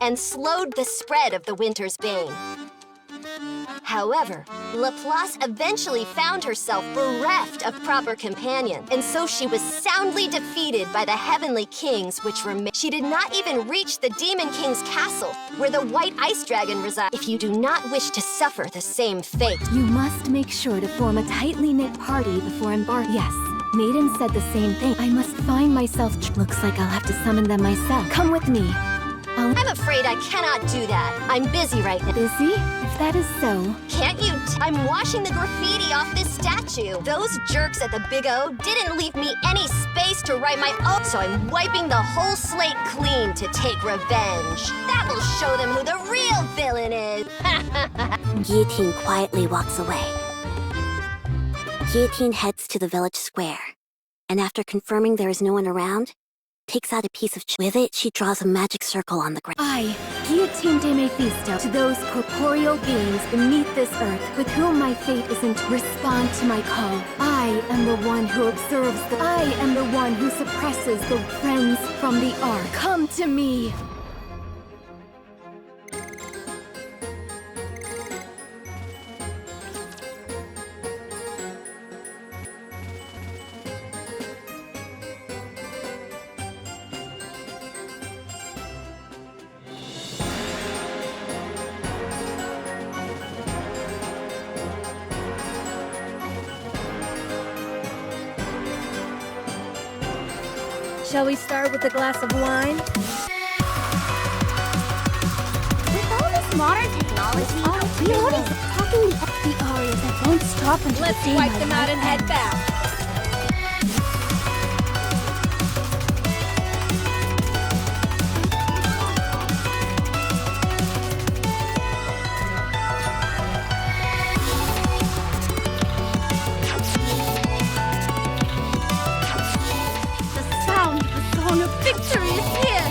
and slowed the spread of the winter's bane. However, Laplace eventually found herself bereft of proper companion, and so she was soundly defeated by the heavenly kings which remained. She did not even reach the Demon King's castle, where the White Ice Dragon resides. If you do not wish to suffer the same fate, you must make sure to form a tightly knit party before embarking. Yes, Maiden said the same thing. I must find myself. Looks like I'll have to summon them myself. Come with me. I'm afraid I cannot do that. I'm busy right now. Busy? If that is so... Can't you I'm washing the graffiti off this statue. Those jerks at the Big O didn't leave me any space to write my own, so I'm wiping the whole slate clean to take revenge. That will show them who the real villain is. Guillotine quietly walks away. Guillotine heads to the village square, and after confirming there is no one around, takes out a piece of with it, she draws a magic circle on the ground. I, Guillotine de Mephisto, to those corporeal beings beneath this earth, with whom my fate is in, respond to my call. I am the one who observes I am the one who suppresses the friends from the ark. Come to me! Shall we start with a glass of wine? With all this modern technology, The arias that won't stop until Let's wipe them out and head back. Victory is here!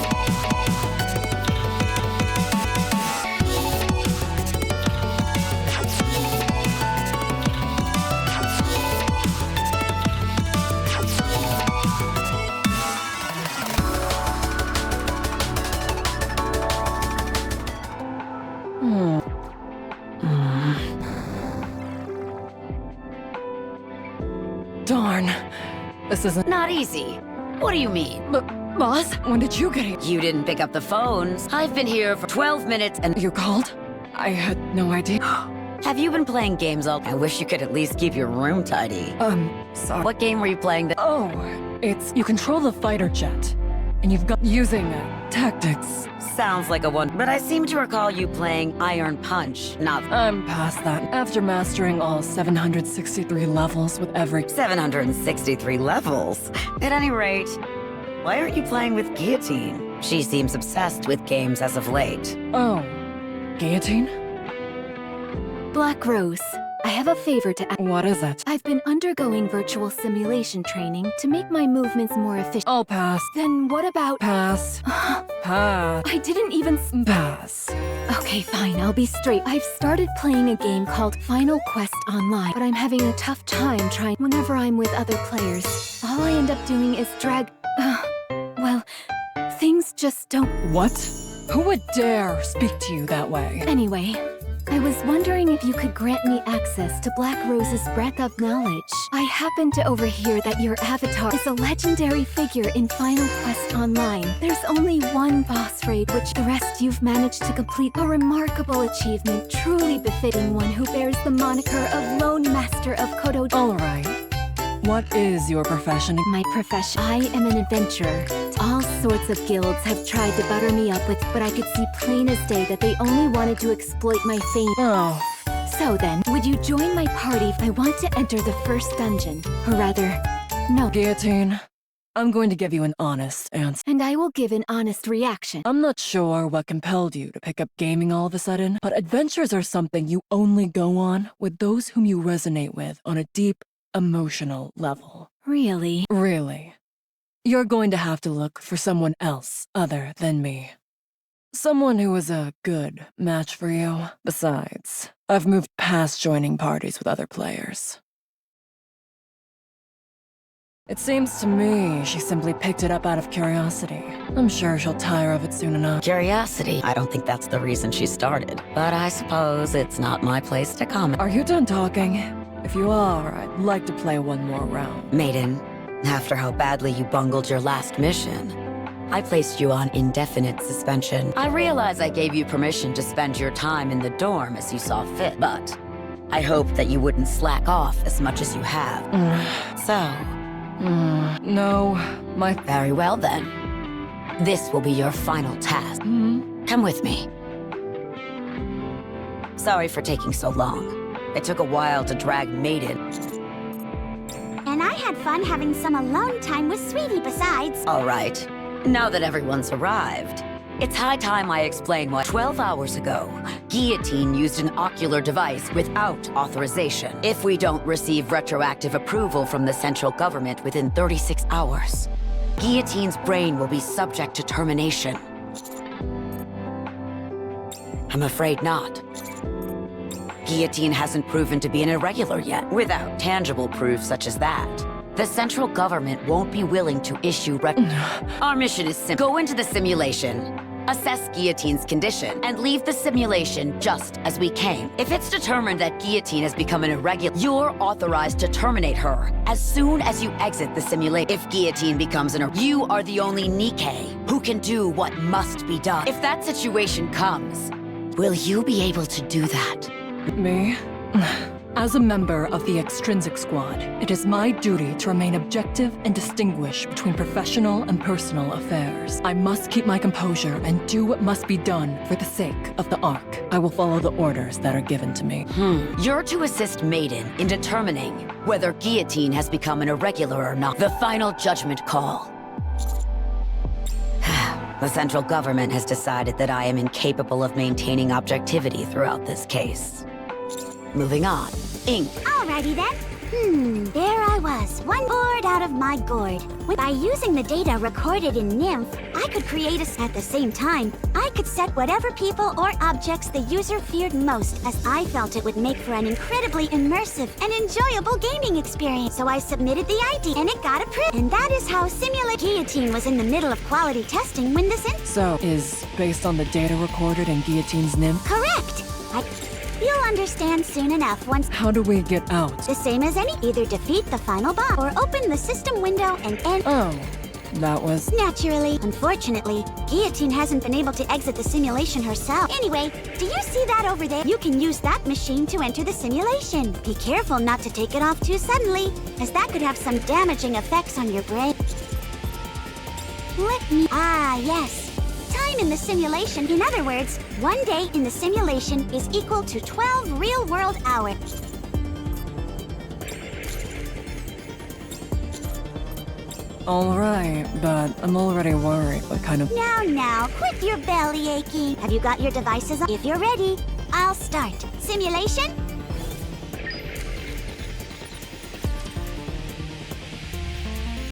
Darn. This isn't Not easy. What do you mean? Boss, when did you get here? You didn't pick up the phones. I've been here for 12 minutes and... You called? I had no idea. Have you been playing games all... I wish you could at least keep your room tidy. Sorry. What game were you playing Oh, it's... You control the fighter jet. And you've got... Using tactics. Sounds like a one, but I seem to recall you playing Iron Punch, not... I'm past that. After mastering all 763 levels with every... 763 levels? At any rate, why aren't you playing with Guillotine? She seems obsessed with games as of late. Oh, Guillotine? Black Rose, I have a favor to ask. What is it? I've been undergoing virtual simulation training to make my movements more efficient. I'll pass. Then what about... Pass. Pass. I didn't even... Pass. Okay, fine, I'll be straight. I've started playing a game called Final Quest Online, but I'm having a tough time trying whenever I'm with other players. All I end up doing is drag... well, things just don't... What? Who would dare speak to you that way? Anyway, I was wondering if you could grant me access to Black Rose's breadth of knowledge. I happened to overhear that your avatar is a legendary figure in Final Quest Online. There's only one boss raid, which the rest you've managed to complete. A remarkable achievement, truly befitting one who bears the moniker of Lone Master of Kodo. All right. What is your profession? My profession? I am an adventurer. All sorts of guilds have tried to butter me up with, but I could see plain as day that they only wanted to exploit my fame. Oh. So then, would you join my party? I want to enter the first dungeon. Or rather, no. Guillotine, I'm going to give you an honest answer. And I will give an honest reaction. I'm not sure what compelled you to pick up gaming all of a sudden, but adventures are something you only go on with those whom you resonate with on a deep, emotional level. Really? Really. You're going to have to look for someone else other than me. Someone who is a good match for you. Besides, I've moved past joining parties with other players. It seems to me she simply picked it up out of curiosity. I'm sure she'll tire of it soon enough. Curiosity? I don't think that's the reason she started. But I suppose it's not my place to comment. Are you done talking? If you are, I'd like to play one more round. Maiden, after how badly you bungled your last mission, I placed you on indefinite suspension. I realize I gave you permission to spend your time in the dorm as you saw fit, but I hoped that you wouldn't slack off as much as you have. No, my... Very well then. This will be your final task. Come with me. Sorry for taking so long. It took a while to drag Maiden. And I had fun having some alone time with Sweetie besides. All right. Now that everyone's arrived, it's high time I explain why 12 hours ago, Guillotine used an ocular device without authorization. If we don't receive retroactive approval from the central government within 36 hours, Guillotine's brain will be subject to termination. I'm afraid not. Guillotine hasn't proven to be an irregular yet. Without tangible proof such as that, the central government won't be willing to issue Our mission is simple. Go into the simulation, assess Guillotine's condition, and leave the simulation just as we came. If it's determined that Guillotine has become an irregular, you're authorized to terminate her as soon as you exit the simulation. If Guillotine becomes you are the only nikke who can do what must be done. If that situation comes, will you be able to do that? Me? As a member of the Extrinsic Squad, it is my duty to remain objective and distinguish between professional and personal affairs. I must keep my composure and do what must be done for the sake of the Ark. I will follow the orders that are given to me. You're to assist Maiden in determining whether Guillotine has become an irregular or not. The final judgment call. The central government has decided that I am incapable of maintaining objectivity throughout this case. Moving on. Ink. Alrighty then. There I was, one board out of my gourd. By using the data recorded in Nymph, I could create at the same time, I could set whatever people or objects the user feared most, as I felt it would make for an incredibly immersive and enjoyable gaming experience. So I submitted the ID and it got approved. And that is how Guillotine was in the middle of quality testing when this So, is based on the data recorded in Guillotine's Nymph? Correct! You'll understand soon enough once. How do we get out? The same as any. Either defeat the final boss or open the system window and end. Oh, that was... Naturally. Unfortunately, Guillotine hasn't been able to exit the simulation herself. Anyway, do you see that over there? You can use that machine to enter the simulation. Be careful not to take it off too suddenly, as that could have some damaging effects on your brain. Yes. Time in the simulation. In other words, 1 day in the simulation is equal to 12 real-world hours. Alright, but I'm already worried what kind of... Now, quit your belly aching. Have you got your devices on? If you're ready, I'll start. Simulation,